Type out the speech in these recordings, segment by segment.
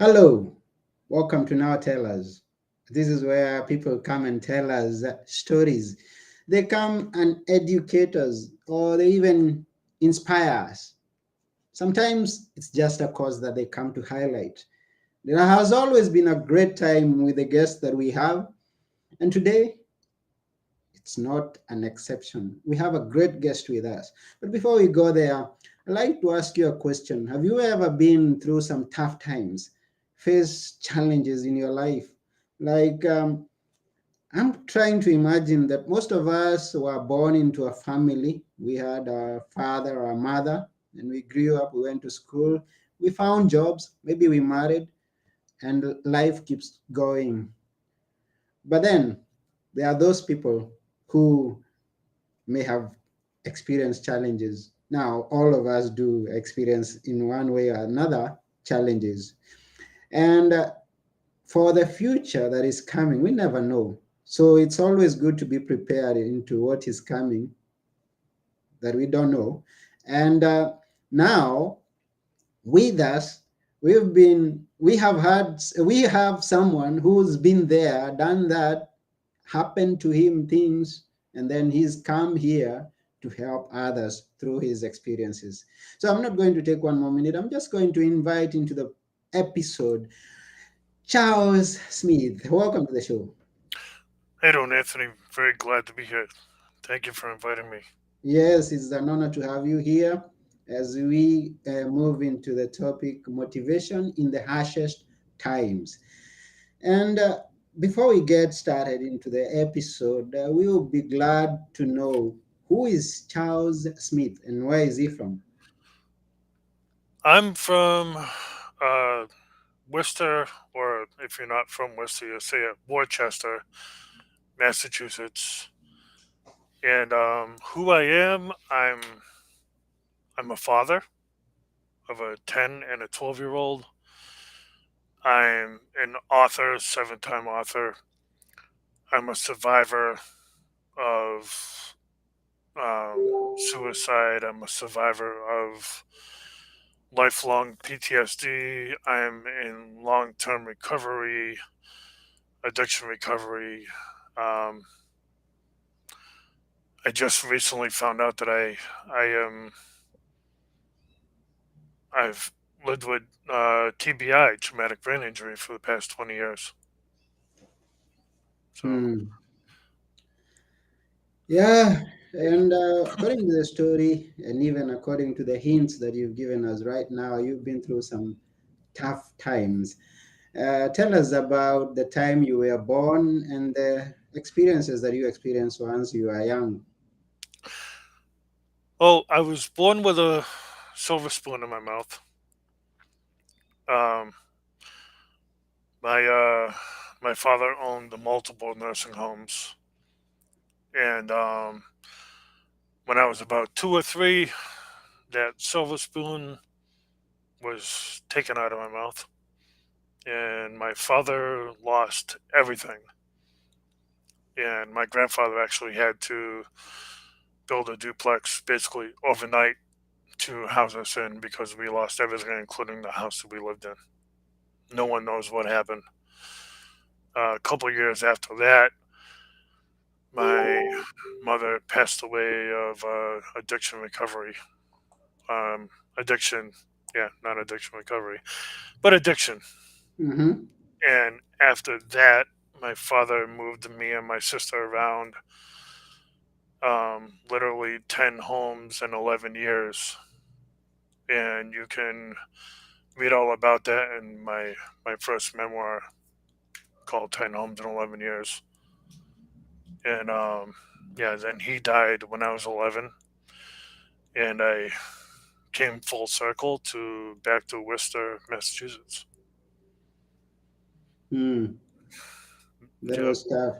Hello, welcome to Now Tell Us. This is where people come and tell us stories. They come and educate us, or they even inspire us. Sometimes it's just a cause that they come to highlight. There has always been a great time with the guests that we have, and today it's not an exception. We have a great guest with us. But before we go there, I'd like to ask you a question. Have you ever been through some tough times, faced challenges in your life? Like, I'm trying to imagine that most of us were born into a family. We had a father or a mother, and we grew up, we went to school, we found jobs, maybe we married, and life keeps going. But then there are those people who may have experienced challenges. Now, all of us do experience in one way or another challenges. And for the future that is coming, we never know. So it's always good to be prepared into what is coming that we don't know. And now, with us, we have someone who's been there, done that, happened to him things, and then he's come here to help others through his experiences. So I'm not going to take one more minute. I'm just going to invite into the episode Charles Smith. Welcome to the show. Hey, Don Anthony. Very glad to be here. Thank you for inviting me. Yes, it's an honor to have you here as we move into the topic motivation in the harshest times. And before we get started into the episode, we will be glad to know who is Charles Smith and where is he from? I'm from uh, Worcester, or if you're not from Worcester, you say it, Worcester, Massachusetts. And who I am, I'm a father of a 10 and a 12-year old. I'm an author, seven-time author. I'm a survivor of suicide. I'm a survivor of lifelong PTSD. I'm in long term recovery, addiction recovery. Um, I just recently found out that I've lived with TBI, traumatic brain injury, for the past 20 years. So Hmm. Yeah, and according to the story, and even according to the hints that you've given us right now, you've been through some tough times. Tell us about the time you were born and the experiences that you experienced once you were young. well, I was born with a silver spoon in my mouth. Um, my my father owned multiple nursing homes, and when I was about two or three, that silver spoon was taken out of my mouth, and my father lost everything. And my grandfather actually had to build a duplex basically overnight to house us in because we lost everything, including the house that we lived in. No one knows what happened. A couple of years after that, my mother passed away of addiction recovery. Addiction, yeah, not addiction recovery, but addiction. Mm-hmm. And after that, my father moved me and my sister around literally 10 homes in 11 years. And you can read all about that in my first memoir called 10 Homes in 11 Years. And yeah, then he died when I was 11. And I came full circle to back to Worcester, Massachusetts. Hmm. That Yep. was tough.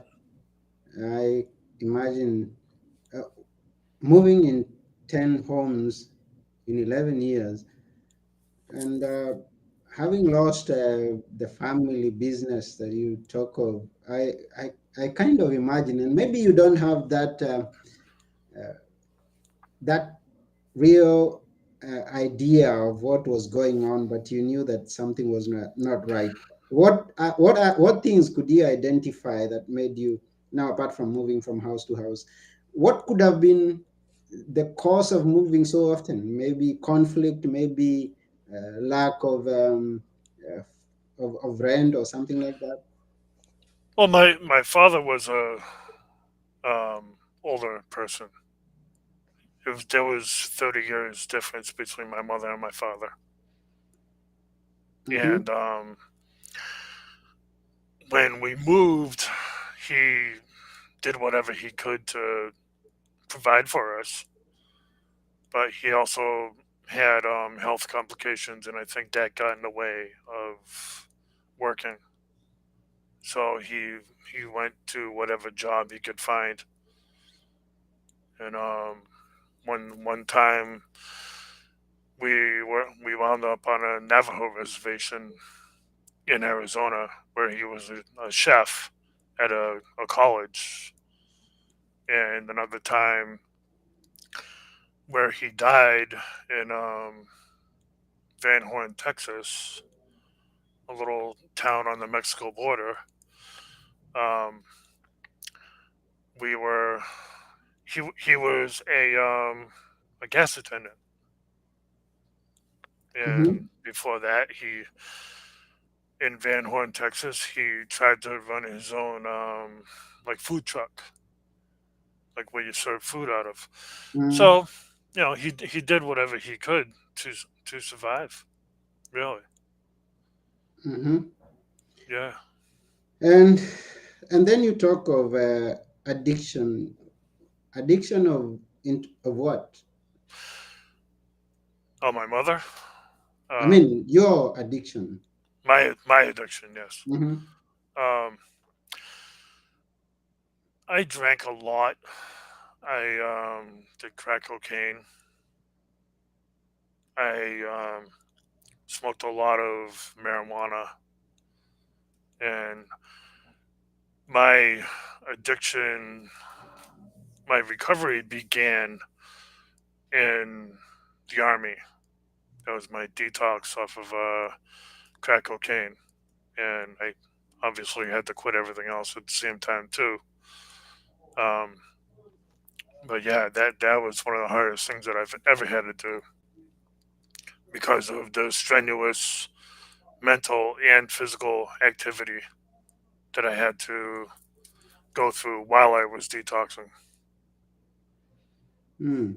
I imagine uh, moving in 10 homes in 11 years and having lost the family business that you talk of. I kind of imagine, and maybe you don't have that real idea of what was going on, but you knew that something was not right. What things could you identify that made you, now apart from moving from house to house, what could have been the cause of moving so often? Maybe conflict, maybe lack uh, of rent or something like that. Well, my father was a older person. There was 30 years difference between my mother and my father, Mm-hmm, and when we moved, he did whatever he could to provide for us, but he also had health complications, and I think that got in the way of working. So he went to whatever job he could find, and one time we wound up on a Navajo reservation in Arizona where he was a chef at a college, and another time where he died in Van Horn, Texas, a little town on the Mexico border. Um, we were he was a gas attendant, and mm-hmm, before that, he in Van Horn, Texas, he tried to run his own like food truck, like where you serve food out of. mm-hmm, So, he did whatever he could to survive. Really, mm-hmm. yeah. and and then you talk of addiction. Addiction of what? Oh, my mother. I Um, mean, your addiction. my addiction, yes. Mm-hmm, Um, I drank a lot. I did crack cocaine. I smoked a lot of marijuana, and my addiction, my recovery began in the army. That was my detox off of crack cocaine, and I obviously had to quit everything else at the same time too. Um, but yeah, that was one of the hardest things that I've ever had to do because of the strenuous mental and physical activity that I had to go through while I was detoxing. mm.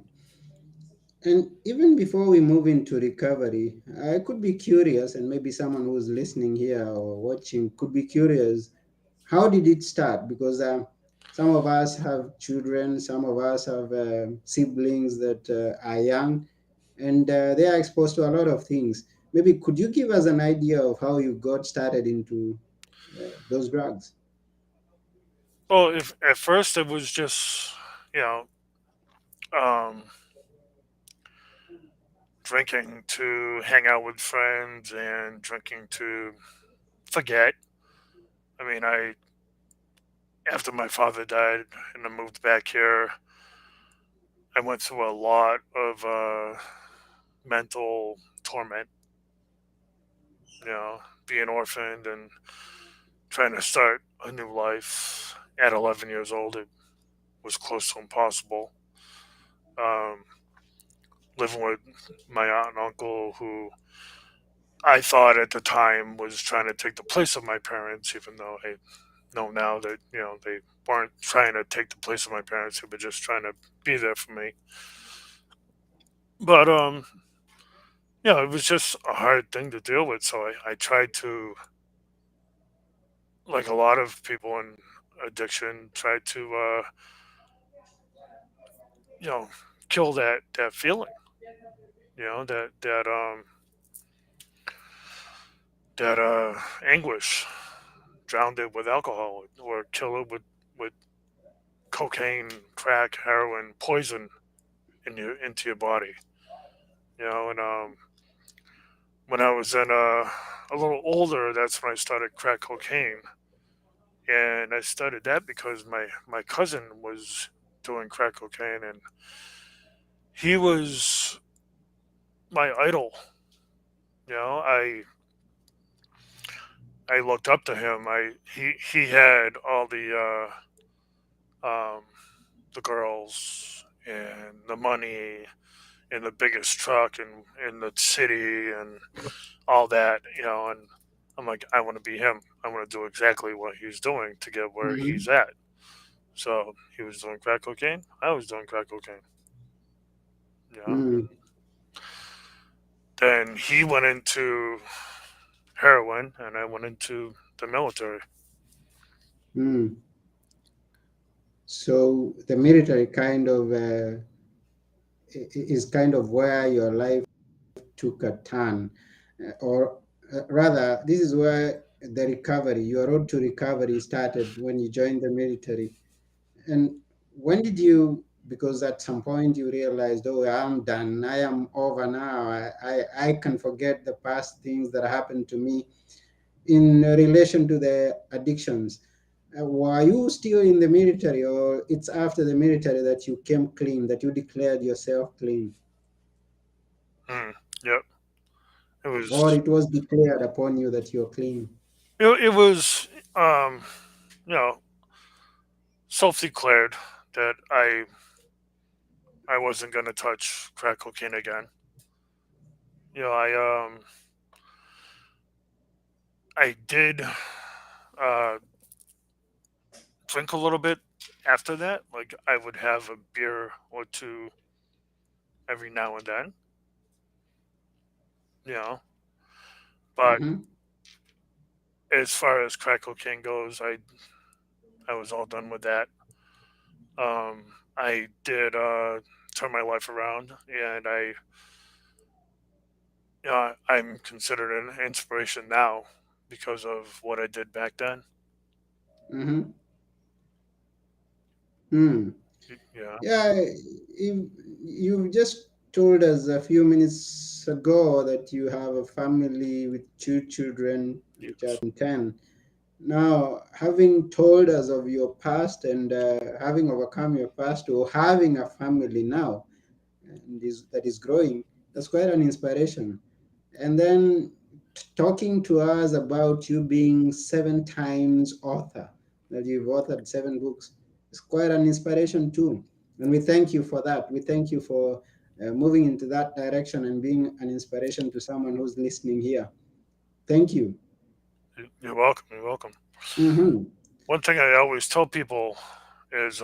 And even before we move into recovery, I could be curious, and maybe someone who's listening here or watching could be curious. How did it start? Because some of us have children, some of us have siblings that are young, and they are exposed to a lot of things. Maybe could you give us an idea of how you got started into those drugs? Well, if at first it was just you know um, drinking to hang out with friends and drinking to forget. I mean, I after my father died and I moved back here, I went through a lot of mental torment. Being orphaned and trying to start a new life at 11 years old, it was close to impossible. Um, Living with my aunt and uncle, who I thought at the time was trying to take the place of my parents, even though I know now that they weren't trying to take the place of my parents; they were just trying to be there for me. But it was just a hard thing to deal with. So I tried to, like a lot of people in addiction, try to you know kill that feeling. That anguish, drown it with alcohol or kill it with cocaine, crack, heroin, poison into your body. And when I was a little older, that's when I started crack cocaine, and I started that because my cousin was doing crack cocaine, and he was my idol. You know, I looked up to him. He had all the girls and the money and the biggest truck in the city and all that, you know, and I'm like, I want to be him. I want to do exactly what he's doing to get where Mm-hmm. he's at. So he was doing crack cocaine. I was doing crack cocaine. You know, Mm, then he went into heroin, and I went into the military. mm. So the military kind of is kind of where your life took a turn, or rather, this is where the recovery, your road to recovery started when you joined the military. And when did you, because at some point you realized, oh, I'm done, I am over now, I can forget the past things that happened to me in relation to the addictions. Were you still in the military, or it's after the military that you came clean, that you declared yourself clean, Mm, yep, it or was it was declared upon you that you're clean? it was um, you know, self declared that I wasn't gonna touch crack cocaine again. You know, I did drink a little bit after that. Like I would have a beer or two every now and then, you know. But Mm-hmm. as far as crack cocaine goes, I was all done with that. I did turn my life around, and I'm considered an inspiration now because of what I did back then. Mm-hmm. Hmm. Yeah, Yeah, you've just told us a few minutes ago that you have a family with two children, which are yes, 10. Now, having told us of your past and having overcome your past or having a family now and that is growing, that's quite an inspiration. And then talking to us about you being 7 times author, that you've authored 7 books, is quite an inspiration too. And we thank you for that. We thank you for moving into that direction and being an inspiration to someone who's listening here. Thank you. you're welcome. You're welcome. Hmm. One thing I always tell people is,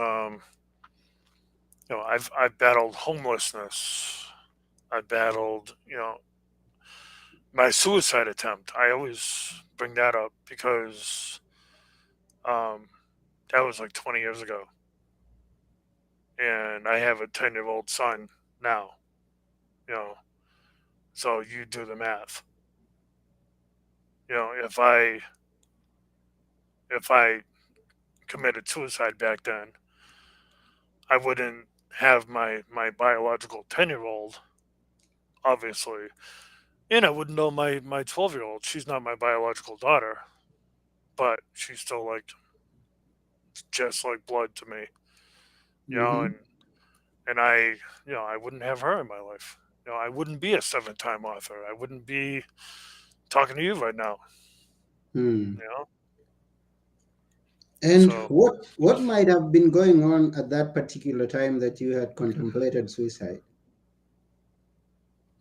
I've battled homelessness. I battled, my suicide attempt. I always bring that up because um, that was like 20 years ago, and I have a 10-year-old son now. You know, so you do the math. If I committed suicide back then, I wouldn't have my biological 10-year-old, obviously, and I wouldn't know my 12-year-old. She's not my biological daughter, but she's still like just like blood to me. You know, Hmm. and I wouldn't have her in my life. I wouldn't be a seven-time author. I wouldn't be talking to you right now. Hmm. You know, And so what might have been going on at that particular time that you had contemplated suicide?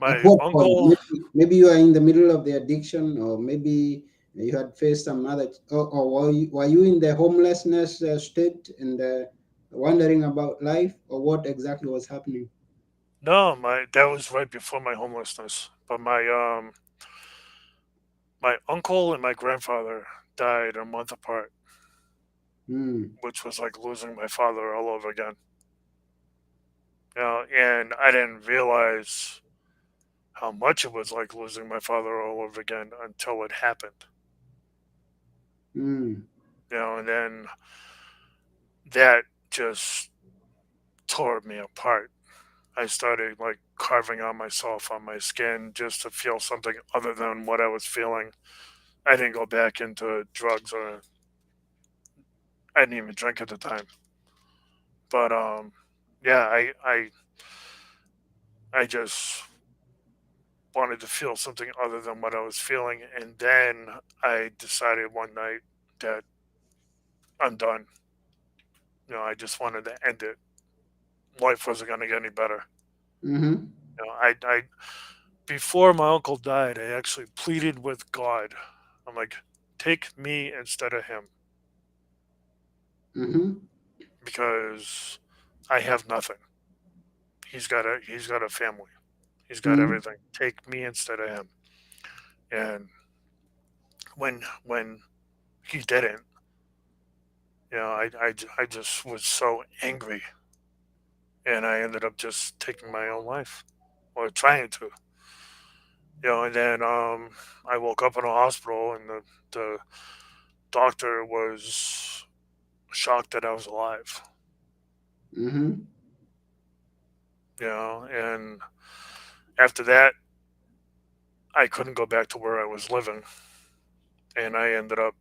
At my what point? uncle, Maybe you are in the middle of the addiction, or maybe you had faced some other, or were you in the homelessness state and wondering about life, or what exactly was happening? no, my that was right before my homelessness. But my uncle and my grandfather died a month apart, Hmm. which was like losing my father all over again. And I didn't realize how much it was like losing my father all over again until it happened. Hmm. And then that just tore me apart. I started like carving on myself on my skin just to feel something other than what I was feeling. I didn't go back into drugs, or I didn't even drink at the time. But yeah, I just wanted to feel something other than what I was feeling. And then I decided one night that I'm done. I just wanted to end it. Life wasn't going to get any better. Mm-hmm. I before my uncle died, I actually pleaded with God. I'm like, take me instead of him Mm-hmm. because I have nothing. He's got a family. He's got Mm-hmm. everything. Take me instead of him. And when he didn't, I just was so angry, and I ended up just taking my own life or trying to. And then I woke up in a hospital, and the doctor was shocked that I was alive. Mm-hmm. And after that, I couldn't go back to where I was living, and I ended up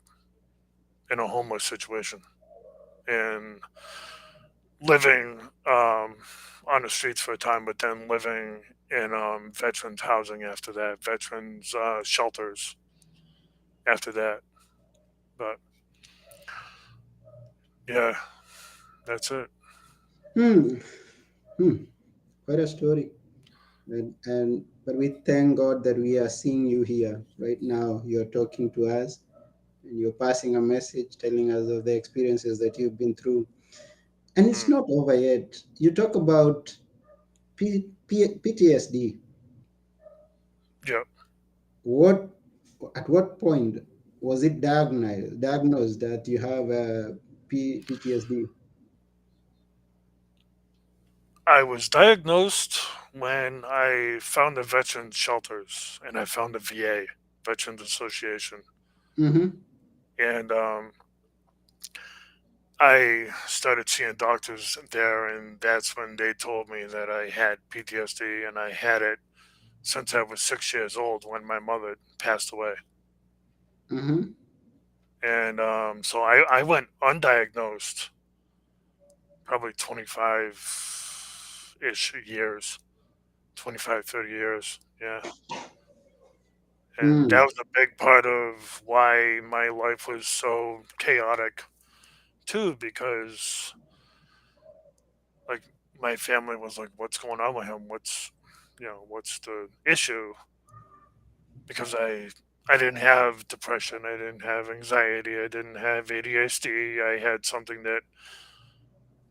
in a homeless situation and living on the streets for a time, but then living in veterans housing after that, veterans shelters after that. But yeah, that's it. Hmm. Hmm. Quite a story. And but we thank God that we are seeing you here right now. You're talking to us and you're passing a message telling us of the experiences that you've been through. And it's Mm, not over yet. You talk about PTSD. yeah, What at what point was it diagnosed that you have PTSD? I was diagnosed when I found the veterans shelters and I found the VA, Veterans Association, Mm-hmm. and I started seeing doctors there, and that's when they told me that I had PTSD, and I had it since I was 6 years old when my mother passed away. Mm-hmm. And so I went undiagnosed probably 25 ish years, 25, 30 years. Yeah. And that Hmm. was a big part of why my life was so chaotic, too, because like my family was like, what's going on with him? What's the issue? Because I didn't have depression, I didn't have anxiety, I didn't have ADHD. I had something that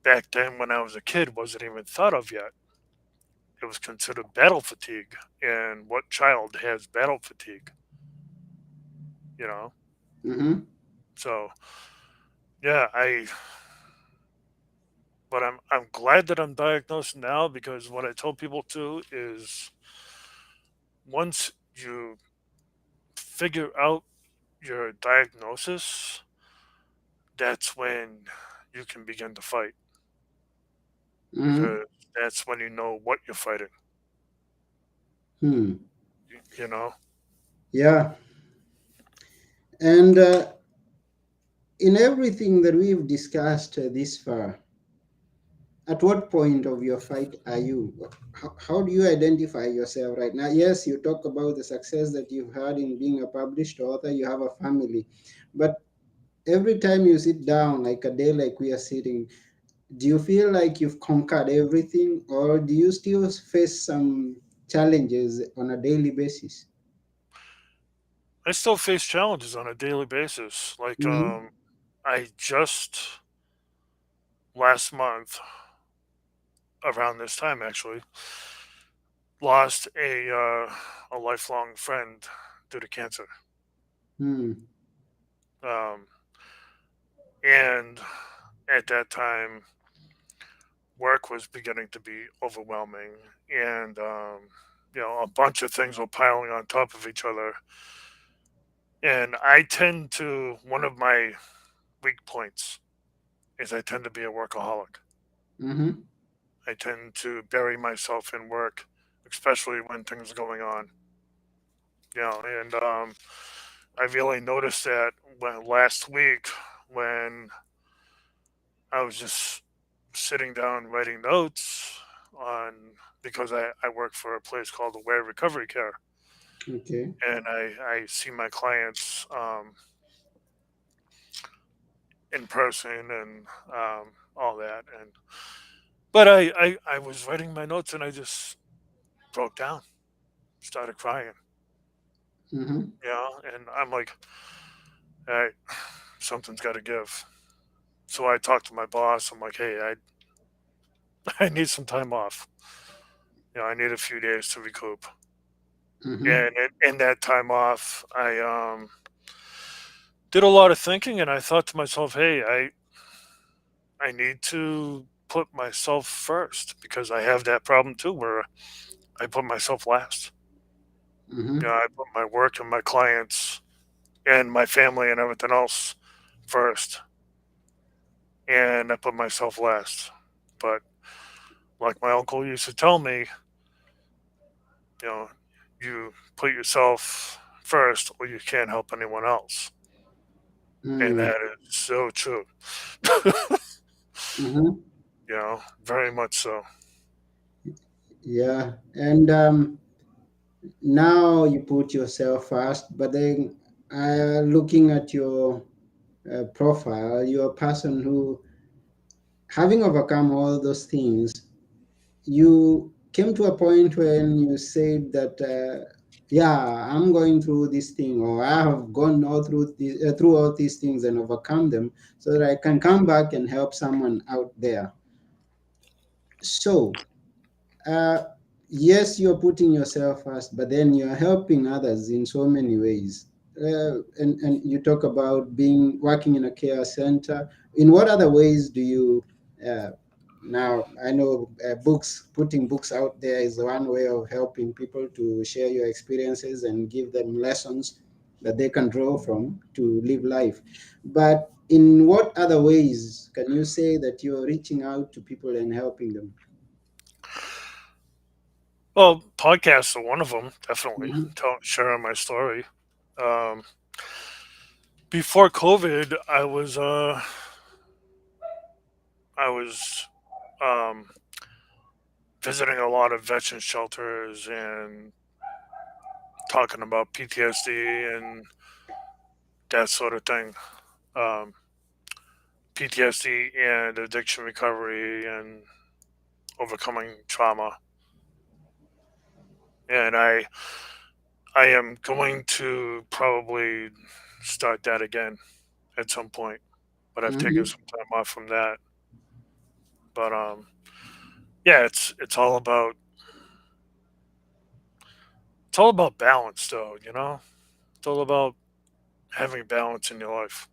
back then when I was a kid wasn't even thought of yet. It was considered battle fatigue. And what child has battle fatigue, you know? Mm-hmm. So yeah, but I'm glad that I'm diagnosed now because what I tell people too is once you figure out your diagnosis, that's when you can begin to fight Mm-hmm. because that's when you know what you're fighting. Hmm. You know, Yeah. And in everything that we've discussed this far, at what point of your fight are you? How do you identify yourself right now? Yes, you talk about the success that you've had in being a published author, you have a family, but every time you sit down, like a day like we are sitting, do you feel like you've conquered everything, or do you still face some challenges on a daily basis? I still face challenges on a daily basis. Like Mm-hmm. I just last month around this time actually lost a lifelong friend due to cancer. Hmm. Um, and at that time, work was beginning to be overwhelming, and a bunch of things were piling on top of each other. And I tend to one of my weak points is I tend to be a workaholic. Mm-hmm. I tend to bury myself in work, especially when things are going on. And I really noticed that last week when I was just sitting down writing notes on because I work for a place called Aware Recovery Care. Okay. and I see my clients in person and all that. And but I was writing my notes and I just broke down, started crying, Mm-hmm. and I'm like, all right, something's got to give. So I talked to my boss. I'm like, hey, I need some time off. I need a few days to recoup. Mm-hmm. And in that time off, I did a lot of thinking, and I thought to myself, hey, I need to put myself first because I have that problem too, where I put myself last. Mm-hmm. I put my work and my clients and my family and everything else first, and I put myself last. But like my uncle used to tell me, you know, you put yourself first, or you can't help anyone else, and Mm. that is so true. Mm-hmm. Very much so. Yeah. And now you put yourself first, but then looking at your profile, you're a person who, having overcome all those things, you came to a point when you said that, yeah, I'm going through this thing, or I have gone all through all these things and overcome them, so that I can come back and help someone out there. So, uh, yes, you're putting yourself first, but then you're helping others in so many ways. And you talk about being working in a care center. In what other ways do you? Uh, Now I know putting books out there is one way of helping people to share your experiences and give them lessons that they can draw from to live life. But in what other ways can you say that you're reaching out to people and helping them? Well, podcasts are one of them, definitely. Mhm. Sharing my story. Um, Before COVID, I was um, visiting a lot of veteran shelters and talking about PTSD and that sort of thing. Um, PTSD and addiction recovery and overcoming trauma. And I am going to probably start that again at some point. But I've taken Mhm. some time off from that. But yeah, it's all about balance, though. It's all about having balance in your life.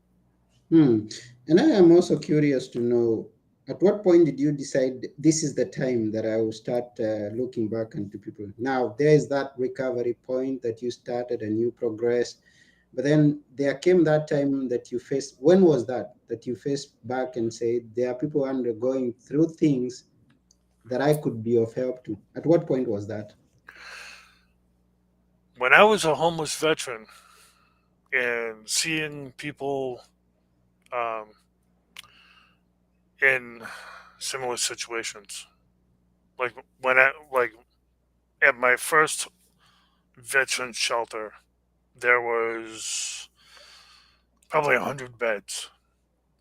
Hmm. And I am also curious to know, at what point did you decide this is the time that I will start looking back into people? Now, there is that recovery point that you started and you progressed, but then there came that time that you faced. When was that you faced back and said, there are people undergoing through things that I could be of help to? At what point was that? When I was a homeless veteran and seeing people um, in similar situations, like like at my first veteran shelter, there was probably 100 beds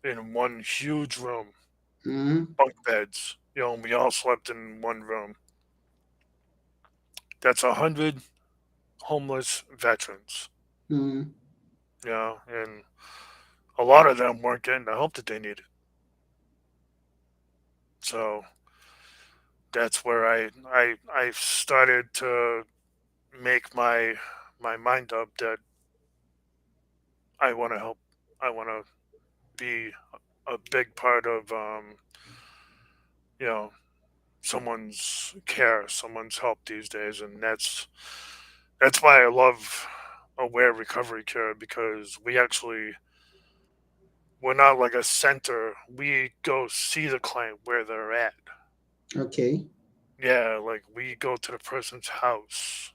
in one huge room, Mm-hmm. bunk beds. And we all slept in one room. That's 100 homeless veterans. Mm-hmm. And a lot of them weren't getting the help that they needed. So that's where I started to make my mind up that I want to help. I want to be a big part of you know someone's care, someone's help these days, and that's why I love Aware Recovery Care because we're not like a center. We go see the client where they're at. Okay. Yeah, like we go to the person's house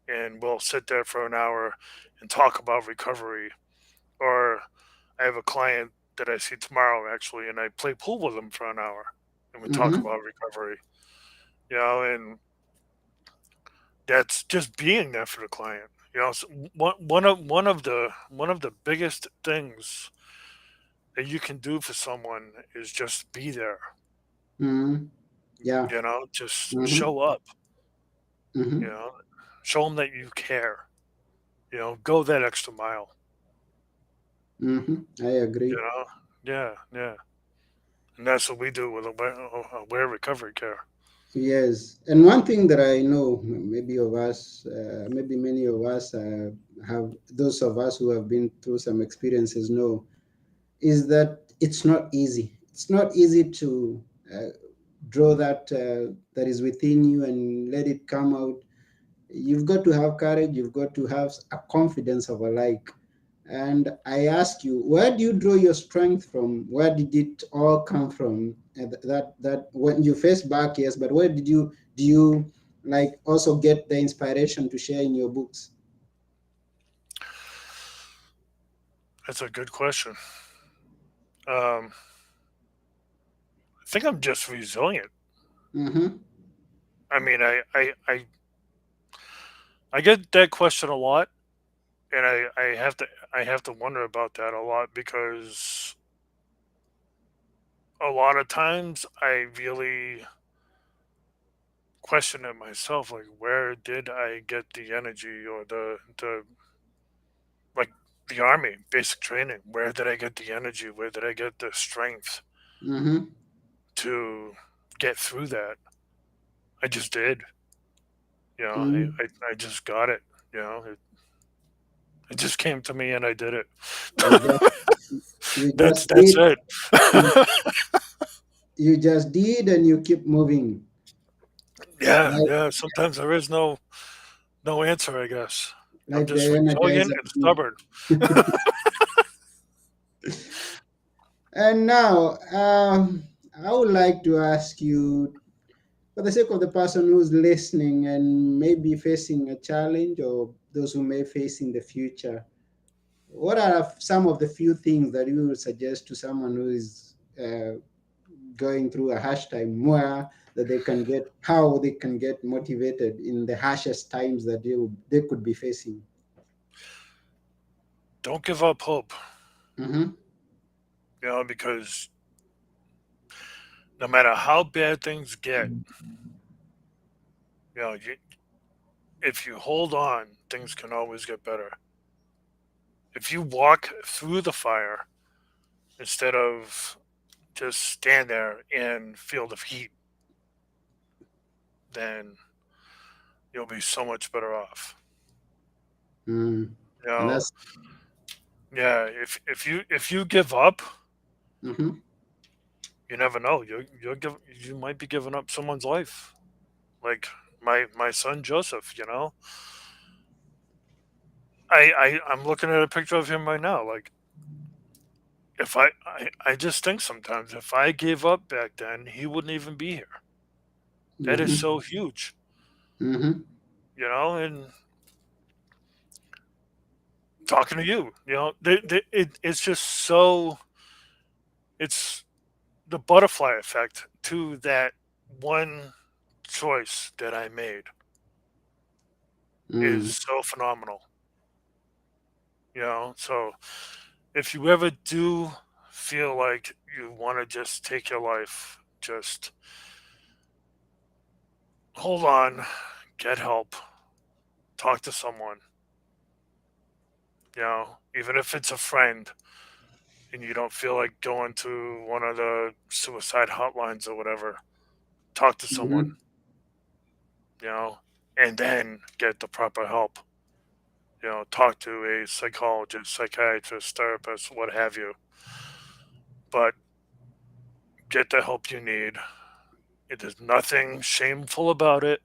and we'll sit there for an hour and talk about recovery. Or I have a client that I see tomorrow actually, and I play pool with him for an hour and we talk Mm-hmm. about recovery. And that's just being there for the client. One of the biggest things that you can do for someone is just be there. Mm-hmm. Yeah. Just Mm-hmm. show up. You Mm-hmm. know, show them that you care. Go that extra mile. Mm-hmm. I You agree. know, yeah, yeah, and that's what we do with aware recovery care. Yes, and one thing that I know, maybe of us, maybe many of us have, those of us who have been through some experiences know, is that it's not easy. It's not easy to draw that is within you and let it come out. You've got to have courage. You've got to have a confidence of a like. And I ask you, where do you draw your strength from? Where did it all come from? And that when you face back, yes, but where did you do you like also get the inspiration to share in your books? That's a good question. Um, I think I'm just resilient. Mm-hmm. I mean, I get that question a lot, and I have to wonder about that a lot because a lot of times I really question it myself, like where did I get the energy or the like the army basic training? Where did I get the energy? Where did I get the strength Mm-hmm. to get through that? I just did. I, Mm-hmm. I, I just got it. It just came to me and I did it. You just you that's just that's did it. you, you just did and you keep moving. Yeah, Like yeah. Sometimes there is no answer, I guess. I'm like the just resilient energizer. and stubborn. And now, I would like to ask you, for the sake of the person who's listening and maybe facing a challenge or those who may face in the future, what are some of the few things that you would suggest to someone who is going through a harsh time, where that they can get, how they can get motivated in the harshest times that they could be facing? Don't give up hope, Mm-hmm. because no matter how bad things get, if you hold on, things can always get better. If you walk through the fire instead of just stand there and feel the heat, then you'll be so much better off. Mm. You And know, that's yeah. If you give up, mm-hmm. you never know. You might be giving up someone's life. Like my son Joseph. I'm looking at a picture of him right now. Like if I just think sometimes if I gave up back then, he wouldn't even be here. That is Mm-hmm. so huge. Mm-hmm. And talking to you, it's just so it's the butterfly effect to that one choice that I made is Mm. so phenomenal. So if you ever do feel like you want to just take your life, just hold on, get help, talk to someone, even if it's a friend and you don't feel like going to one of the suicide hotlines or whatever, talk to someone, Mm-hmm. you know, and then get the proper help. Talk to a psychologist, psychiatrist, therapist, what have you. But get the help you need. It is nothing shameful about it.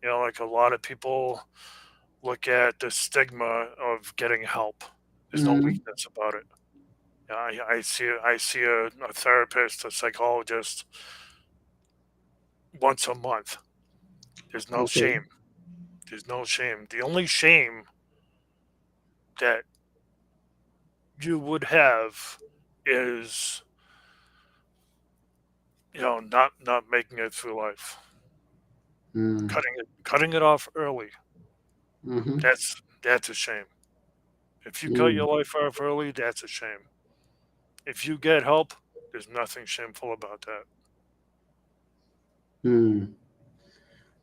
Like a lot of people look at the stigma of getting help. There's no Mm-hmm. weakness about it. I see a therapist, a psychologist once a month. There's no Okay. shame. There's no shame. The only shame that you would have is not making it through life, Mm. cutting it off early. Mm-hmm. That's a shame. If you cut your life off early, that's a shame. If you get help, there's nothing shameful about that. Mm.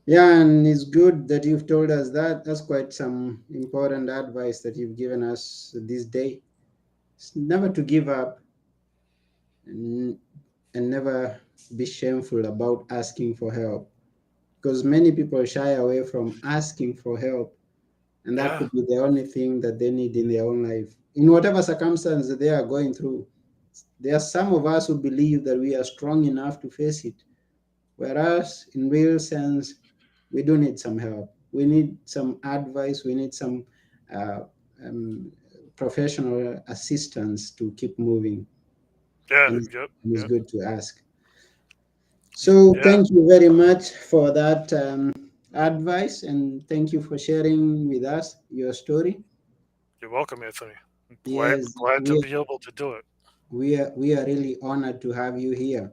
Yeah, and it's good that you've told us that. That's quite some important advice that you've given us this day. It's never to give up, and, and never be shameful about asking for help. Because many people shy away from asking for help, and that Yeah, could be the only thing that they need in their own life. In whatever circumstance that they are going through, there are some of us who believe that we are strong enough to face it, whereas in real sense, we do need some help. We need some advice. We need some uh, um, professional assistance to keep moving. yeah, And, yep, and it's yep, good to ask. So yeah. thank you very much for that advice, and thank you for sharing with us your story. You're welcome, Anthony. I'm Yes, glad to be able to do it. we are really honored to have you here.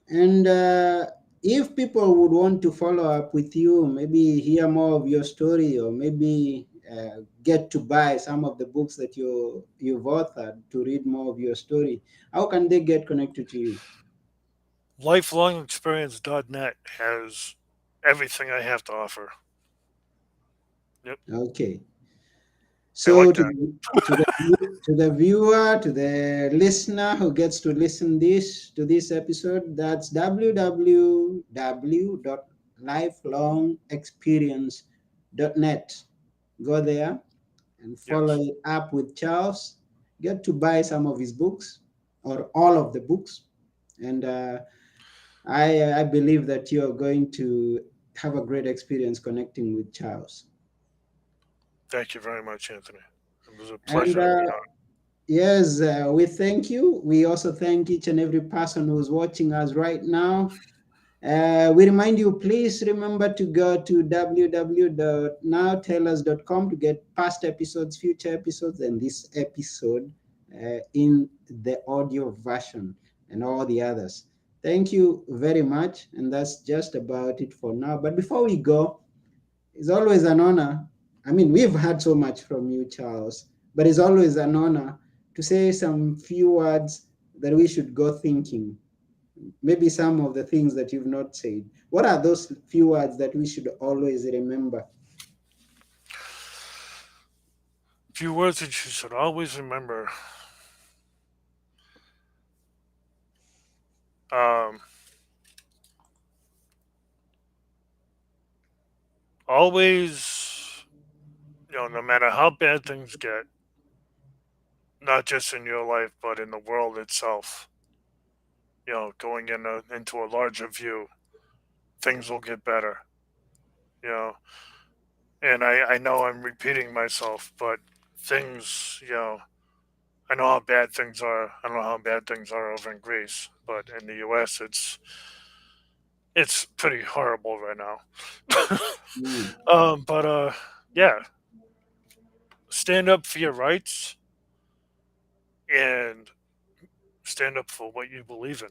And if people would want to follow up with you, maybe hear more of your story, or maybe get to buy some of the books that you've authored to read more of your story, how can they get connected to you? LifelongExperience.net has everything I have to offer. Yep, Okay. I So like to that. the viewer, to the listener who gets to listen this to this episode, that's www.lifelongexperience.net. Go there and follow Yes, it up with Charles. Get to buy some of his books or all of the books, and I believe that you are going to have a great experience connecting with Charles. thank you very much, Anthony. It was a And pleasure to be on. yes, we thank you. We also thank each and every person who's watching us right now. We remind you, please remember to go to www.nowtellers.com to get past episodes, future episodes, and this episode in the audio version and all the others. Thank you very much. And that's just about it for now. But before we go, it's always an honor. I mean, we've had so much from you, Charles, but it's always an honor to say some few words that we should go thinking. Maybe some of the things that you've not said. What are those few words that we should always remember? A few words that you should always remember. Um, always, no matter how bad things get, not just in your life, but in the world itself, going into a larger view, things will get better. You know, and I know I'm repeating myself, but things, I know how bad things are. I don't know how bad things are over in Greece, but in the U.S., it's pretty horrible right now. Mm, But yeah, stand up for your rights and stand up for what you believe in.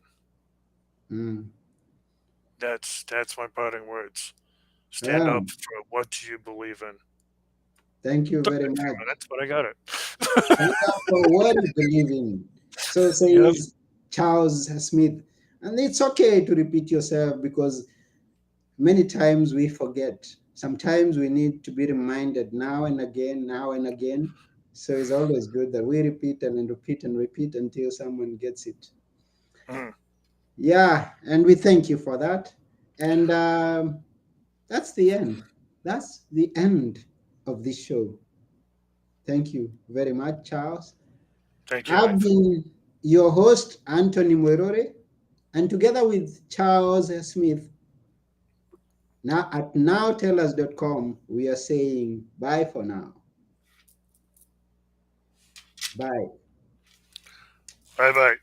mm. That's my parting words. Stand Ah, up for what you believe in. thank you Took very me a few much. minutes, but I got Stand it. up for what you believe in. So Yep. says Charles Smith. And it's okay to repeat yourself because many times we forget. Sometimes we need to be reminded now and again, now and again. So it's always good that we repeat and repeat and repeat until someone gets it. Mhm. Yeah, and we thank you for that. And that's the end. That's the end of this show. Thank you very much, Charles. Thank you, I've Anthony. been your host, Anthony Mwerore, and together with Charles Smith, now at nowtellers.com, we are saying bye for now. Bye. Bye bye.